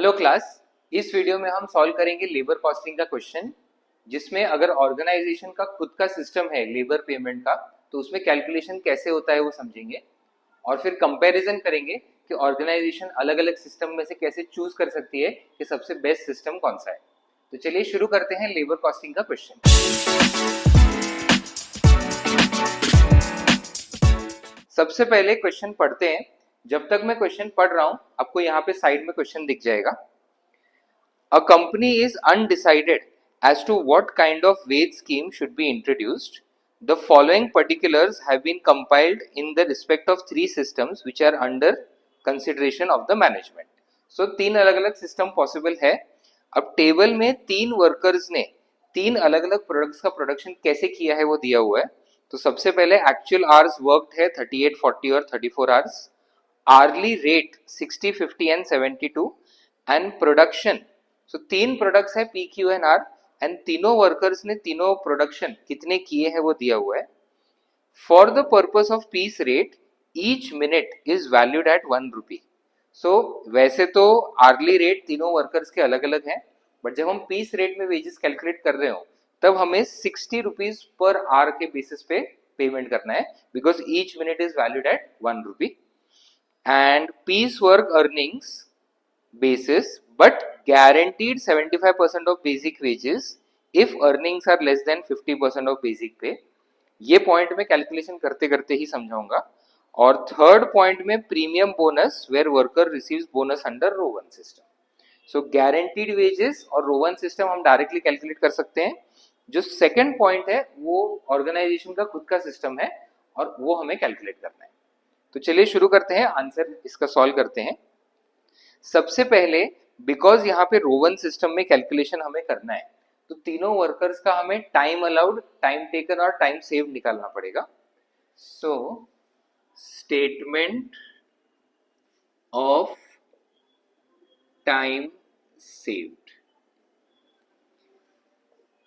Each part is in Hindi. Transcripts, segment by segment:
Hello class. इस वीडियो में हम सॉल्व करेंगे लेबर कॉस्टिंग का क्वेश्चन, जिसमें अगर ऑर्गेनाइजेशन का खुद का सिस्टम है लेबर पेमेंट का तो उसमें कैलकुलेशन कैसे होता है वो समझेंगे और फिर कंपैरिजन करेंगे कि ऑर्गेनाइजेशन अलग अलग सिस्टम में से कैसे चूज कर सकती है कि सबसे बेस्ट सिस्टम कौन सा है। तो चलिए शुरू करते हैं लेबर कॉस्टिंग का क्वेश्चन। सबसे पहले क्वेश्चन पढ़ते हैं। जब तक मैं क्वेश्चन पढ़ रहा हूं आपको यहाँ पे साइड में क्वेश्चन दिख जाएगा। A company is undecided as to what kind of wage scheme should be introduced. The following particulars have been compiled in the respect of three systems which are under consideration of the management. So तीन अलग अलग सिस्टम पॉसिबल है। अब टेबल में तीन वर्कर्स ने तीन अलग अलग प्रोडक्ट्स का प्रोडक्शन कैसे किया है वो दिया हुआ है। तो सबसे पहले एक्चुअल आवर्स वर्कड है 38, 40 और 34 hours, hourly rate 60, 50 and 72 and production. So तीन प्रोडक्ट्स है P Q and R and तीनों वर्कर्स ने तीनों प्रोडक्शन कितने किए हैं वो दिया हुआ है। For the purpose of peace rate each minute is valued at 1 रुपी। सो वैसे तो आर्ली रेट तीनों वर्कर्स के अलग अलग हैं, बट जब हम पीस रेट में वेजेस कैलकुलेट कर रहे हो तब हमें 60 रुपीज पर आवर के बेसिस पे पेमेंट करना है, because each minute is valued at 1 rupee. And piece work earnings basis but guaranteed 75% of basic wages if earnings are less than 50% of basic pay। ये पॉइंट में कैलकुलेशन करते करते ही समझाऊंगा। और थर्ड पॉइंट में premium bonus where worker receives bonus under Rowan system. So guaranteed wages और रो वन सिस्टम हम डायरेक्टली कैलकुलेट कर सकते हैं। जो सेकंड पॉइंट है वो ऑर्गेनाइजेशन का खुद का सिस्टम है और वो हमें कैलकुलेट करना है। तो चलिए शुरू करते हैं, आंसर इसका सॉल्व करते हैं। सबसे पहले बिकॉज यहाँ पे रोवन सिस्टम में कैलकुलेशन हमें करना है तो तीनों वर्कर्स का हमें टाइम अलाउड, टाइम टेकन और टाइम सेव निकालना पड़ेगा। So statement of time saved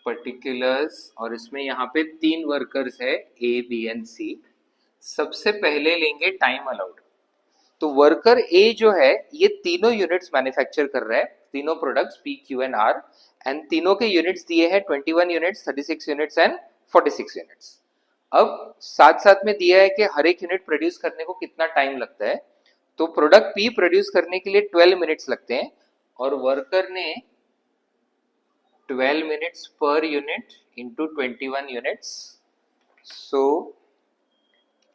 particulars, और इसमें यहाँ पे तीन वर्कर्स है ए बी एंड सी। सबसे पहले लेंगे टाइम अलाउड। तो वर्कर ए जो है ये तीनों यूनिट्स मैन्युफैक्चर कर रहा है, तीनों products P Q and R, and तीनों के यूनिट्स दिए हैं 21 यूनिट्स, 36 यूनिट्स एंड 46 यूनिट्स। अब साथ साथ में दिया है कि हर एक यूनिट प्रोड्यूस करने को कितना टाइम लगता है। तो प्रोडक्ट पी प्रोड्यूस करने के लिए 12 मिनट्स लगते हैं और वर्कर ने 12 मिनट्स पर unit into 21 units. So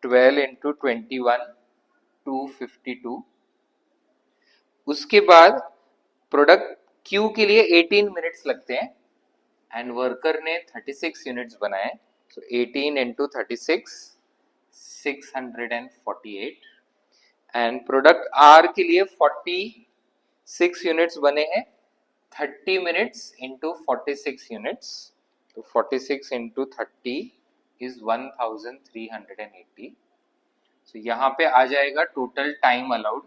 12 into 21 252। उसके बाद प्रोडक्ट क्यू के लिए 18 मिनट्स लगते हैं एंड वर्कर ने 36 यूनिट्स बनाए। सो 18 इंटू 36 648 एंड प्रोडक्ट आर के लिए 46 यूनिट्स बने हैं, 30 मिनट्स इंटू 46 यूनिट्स। तो 46 इंटू 30 इज 1380। तो यहाँ पे आ जाएगा total time allowed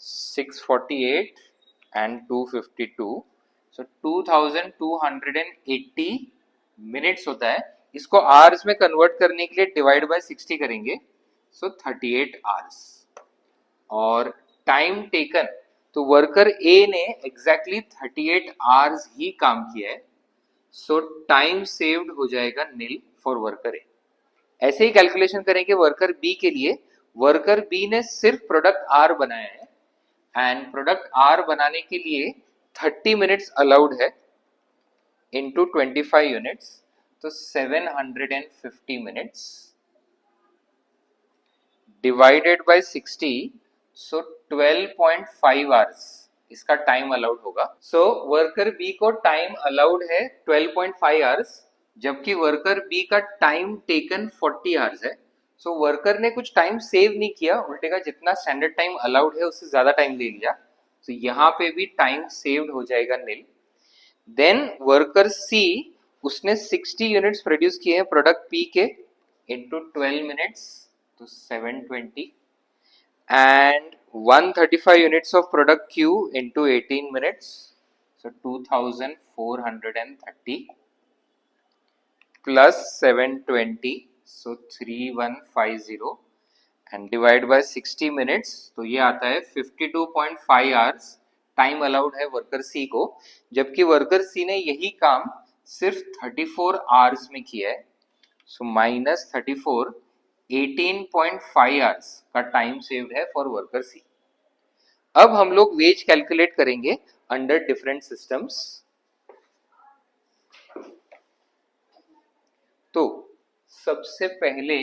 648 and 252। So 2280 minutes होता है। इसको आवर्स में कन्वर्ट करने के लिए डिवाइड बाय 60 करेंगे, सो 38 आवर्स। और टाइम टेकन, तो वर्कर ए ने एग्जैक्टली 38 आवर्स ही काम किया है, सो टाइम सेव्ड हो जाएगा नील फॉर वर्कर ए। ऐसे ही कैलकुलेशन करेंगे वर्कर बी के लिए। वर्कर बी ने सिर्फ प्रोडक्ट आर बनाया है एंड प्रोडक्ट आर बनाने के लिए 30 मिनट्स अलाउड है इनटू 25 यूनिट्स, तो 750 minutes divided by 60, so 12.5 hours इसका टाइम अलाउड होगा। सो वर्कर बी को टाइम अलाउड है 12.5 आवर्स, जबकि वर्कर बी का टाइम टेकन 40 आवर्स है। सो वर्कर ने कुछ टाइम सेव नहीं किया, उल्टे का जितना स्टैंडर्ड टाइम अलाउड है उससे ज्यादा टाइम ले लिया। तो यहाँ पे भी टाइम सेव्ड हो जाएगा नील। देन वर्कर सी, उसने 60 यूनिट्स प्रोड्यूस किए हैं प्रोडक्ट पी के इंटू 12 मिनट्स, तो 720 and 135 units of product Q into 18 minutes, so 2430 plus 720, so 3150 and divide by 60 minutes, तो ये आता है 52.5 hours टाइम अलाउड है वर्कर सी को, जबकि वर्कर सी ने यही काम सिर्फ 34 आवर्स में किया है। सो माइनस 34, 18.5 आवर्स का टाइम सेव्ड है फॉर वर्कर सी। अब हम लोग वेज कैलकुलेट करेंगे अंडर डिफरेंट सिस्टम्स। तो सबसे पहले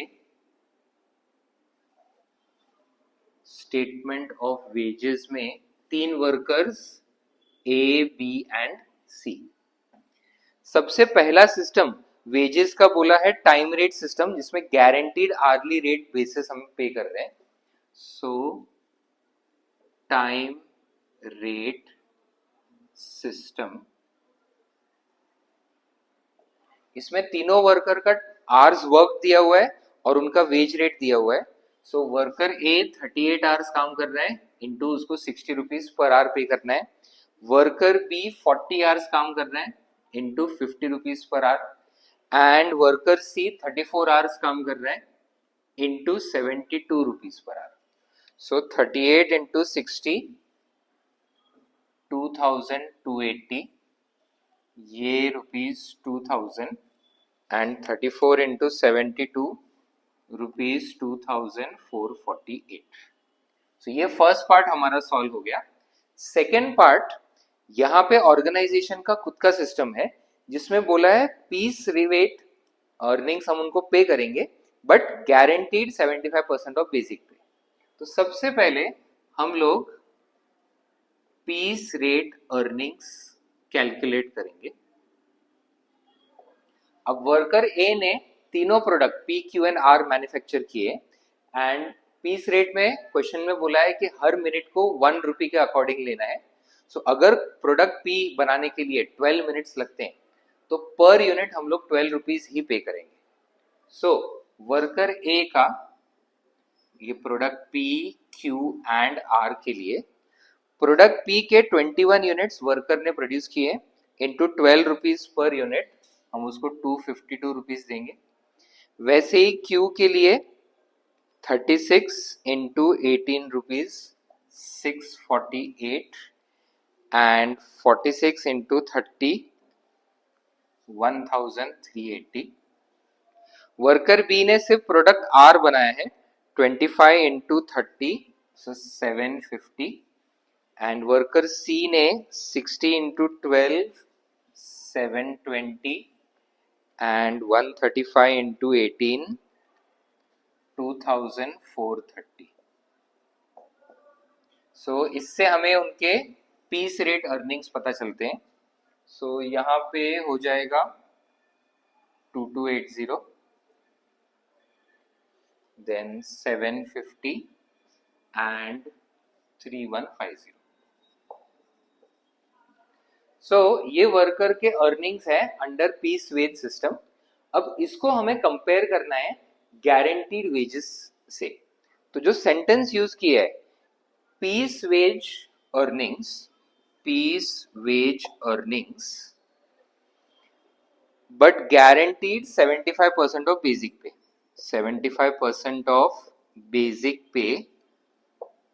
स्टेटमेंट ऑफ वेजेस में 3 वर्कर्स ए, बी एंड सी। सबसे पहला सिस्टम वेजेस का बोला है टाइम रेट सिस्टम, जिसमें गारंटीड आर्ली रेट बेसिस हम पे कर रहे हैं। सो टाइम रेट सिस्टम, इसमें तीनों वर्कर का आवर्स वर्क दिया हुआ है और उनका वेज रेट दिया हुआ है। सो वर्कर ए 38 आवर्स काम कर रहा है, इंटू उसको 60 रुपीज पर आवर पे करना है। वर्कर बी 40 आवर्स काम कर रहा है, into 50 rupees per hour. And worker C 34 hours काम कर रहा है, into 72 rupees per hour. So 38 into 60, 2280, ये रुपीज 2000, एंड 34 इंटू 72 रुपीज 2448। तो ये फर्स्ट पार्ट हमारा सॉल्व हो गया। सेकेंड पार्ट, यहाँ पे ऑर्गेनाइजेशन का खुद का सिस्टम है, जिसमें बोला है पीस रिवेट अर्निंग्स हम उनको पे करेंगे, बट गारंटीड 75% ऑफ बेसिक पे। तो सबसे पहले हम लोग पीस रेट अर्निंग्स कैलकुलेट करेंगे। अब वर्कर ए ने तीनों product P, Q and R manufacture किए, एंड पीस रेट में क्वेश्चन में बोला है कि हर मिनट को 1 रुपी के अकॉर्डिंग लेना है। सो अगर प्रोडक्ट पी बनाने के लिए 12 मिनट्स लगते हैं, तो पर यूनिट हम लोग 12 रुपीज ही पे करेंगे। सो वर्कर ए का ये product P, Q and R के लिए प्रोडक्ट पी के 21 यूनिट्स वर्कर ने प्रोड्यूस किए, इंटू 12 रुपीज पर यूनिट, हम उसको 252 रुपीज देंगे। वैसे ही क्यू के लिए 36 into 18 rupees 648, and 46 into 30 1380। Worker bee ने सिर्फ प्रोडक्ट आर बनाया है, 25 इंटू 30 750, एंड वर्कर सी ने 60 इंटू 12 720, and 135 into 18 2430। सो इससे हमें उनके पीस रेट अर्निंग्स पता चलते हैं। सो यहाँ पे हो जाएगा 2280, देन 750 एंड 3150। सो ये वर्कर के अर्निंग्स है अंडर पीस वेज सिस्टम। अब इसको हमें कंपेयर करना है गारंटीड वेजेस से। तो जो सेंटेंस यूज किया है, piece wage earnings, piece wage earnings but guaranteed 75% of basic pay, 75% of basic pay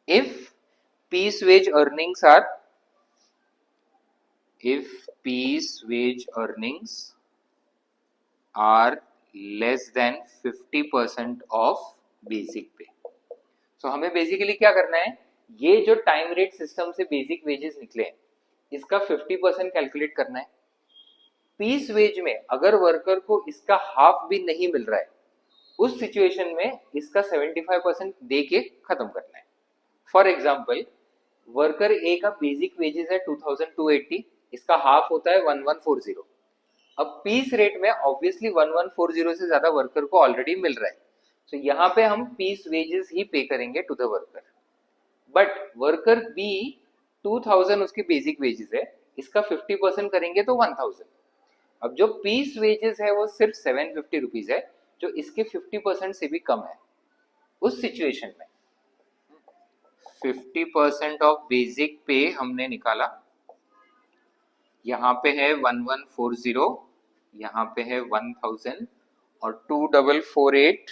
if piece wage earnings are, if piece wage earnings are less than 50% of basic pay। so हमें बेसिकली क्या करना है, ये जो टाइम रेट सिस्टम से बेसिक वेजेस निकले हैं, इसका 50% कैलकुलेट करना है। पीस वेज में अगर वर्कर को इसका हाफ भी नहीं मिल रहा है, उस सिचुएशन में इसका 75% दे के खत्म करना है। फॉर एग्जाम्पल, वर्कर ए का बेसिक वेजेस है 2280, इसका हाफ होता है 1140। अब पीस रेट में ऑब्वियसली 1140 से ज्यादा वर्कर को ऑलरेडी मिल रहा है, तो यहाँ पे हम पीस वेजेस ही पे करेंगे to the worker. But worker B 2000 उसकी बेसिक वेजेस है, इसका 50% करेंगे तो 1000। अब जो पीस वेजेस है वो सिर्फ 750 रुपीज है, जो इसके 50% से भी कम है। उस सिचुएशन में 50% ऑफ बेसिक पे हमने निकाला, यहाँ पे है 1140, यहाँ पे है 1000 और 2448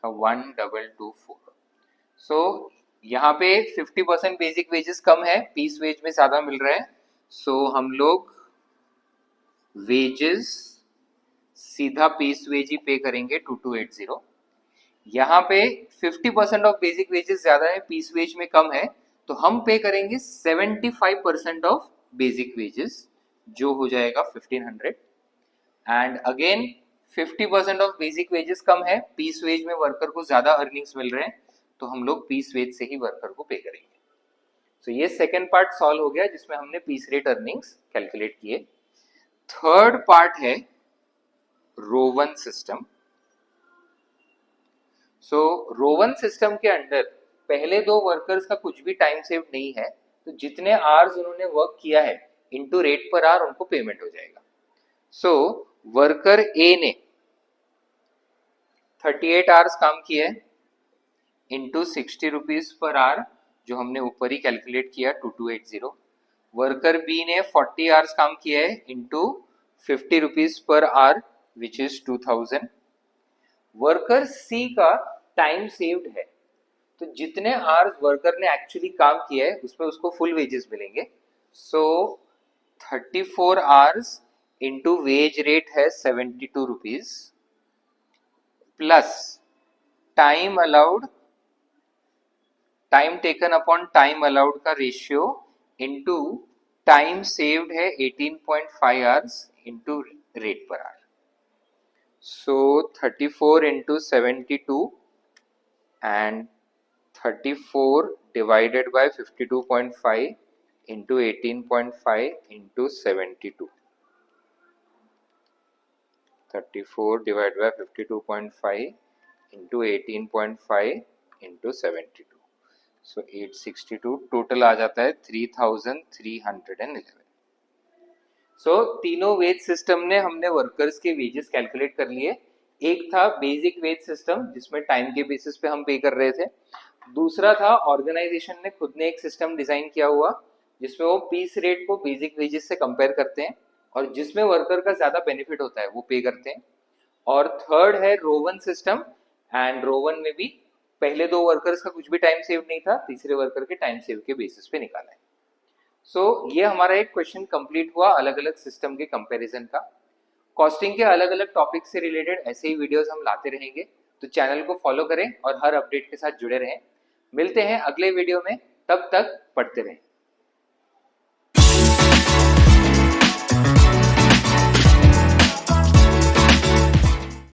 का 1224। सो यहाँ पे 50% बेसिक वेजेस कम है, पीस वेज में ज्यादा मिल रहा है, सो हम लोग वेजेस सीधा पीस वेज ही पे करेंगे 2280। यहाँ पे 50% ऑफ बेसिक वेजेस ज्यादा है, पीस वेज में कम है, तो हम पे करेंगे 75% ऑफ बेसिक वेजेस, जो हो जाएगा 1500। And again 50% of basic wages कम है, पीस वेज में वर्कर को ज्यादा अर्निंग्स मिल रहे हैं, तो हम लोग पीस वेज से ही वर्कर को पे करेंगे। तो ये सेकेंड पार्ट सॉल्व हो गया जिसमें हमने पीस रेट अर्निंग्स कैलकुलेट किए। थर्ड पार्ट है रोवन सिस्टम। सो रोवन सिस्टम के अंडर पहले दो वर्कर्स का कुछ भी टाइम सेव नहीं है, तो जितने आवर्स उन्होंने वर्क किया है इनटू रेट पर आवर उनको पेमेंट हो जाएगा। सो वर्कर ए ने 38 आवर्स काम किया है इंटू 60 रुपीज पर आवर, जो हमने ऊपर ही कैलकुलेट किया 2280। वर्कर बी ने 40 आवर्स काम किया है into 50 rupees per hour which is 2000। Worker C का टाइम सेव्ड है, तो जितने आवर्स वर्कर ने एक्चुअली काम किया है उसमें उसको फुल वेजेस मिलेंगे। सो 34 आवर्स इंटू वेज रेट है 72 rupees plus time allowed, time taken upon time allowed का रेशियो इंटू टाइम सेव्ड है 18.5 आवर्स इंटू रेट पर hour. So 34 into 72 and 34 divided by 52.5 into 18.5 into 72. 34 divided by 52.5 into 18.5 into 72. So 862 total आ जाता है 3311। सो तीनों वेज सिस्टम ने हमने वर्कर्स के वेजेस कैलकुलेट कर लिए। एक था बेसिक वेज सिस्टम जिसमें टाइम के बेसिस पे हम पे कर रहे थे, दूसरा था ऑर्गेनाइजेशन ने खुद ने एक सिस्टम डिजाइन किया हुआ जिसमें वो पीस रेट को बेसिक वेजेस से कंपेयर करते हैं और जिसमें वर्कर का ज्यादा बेनिफिट होता है वो पे करते हैं। और थर्ड है रोवन सिस्टम, एंड रोवन में भी पहले दो वर्कर्स का कुछ भी टाइम सेव नहीं था, तीसरे वर्कर के टाइम सेव के बेसिस पे निकाला है। सो ये हमारा एक क्वेश्चन कंप्लीट हुआ अलग अलग सिस्टम के कंपैरिजन का। कॉस्टिंग के अलग अलग टॉपिक से रिलेटेड ऐसे ही वीडियोस हम लाते रहेंगे, तो चैनल को फॉलो करें और हर अपडेट के साथ जुड़े रहें। मिलते हैं अगले वीडियो में, तब तक पढ़ते रहें।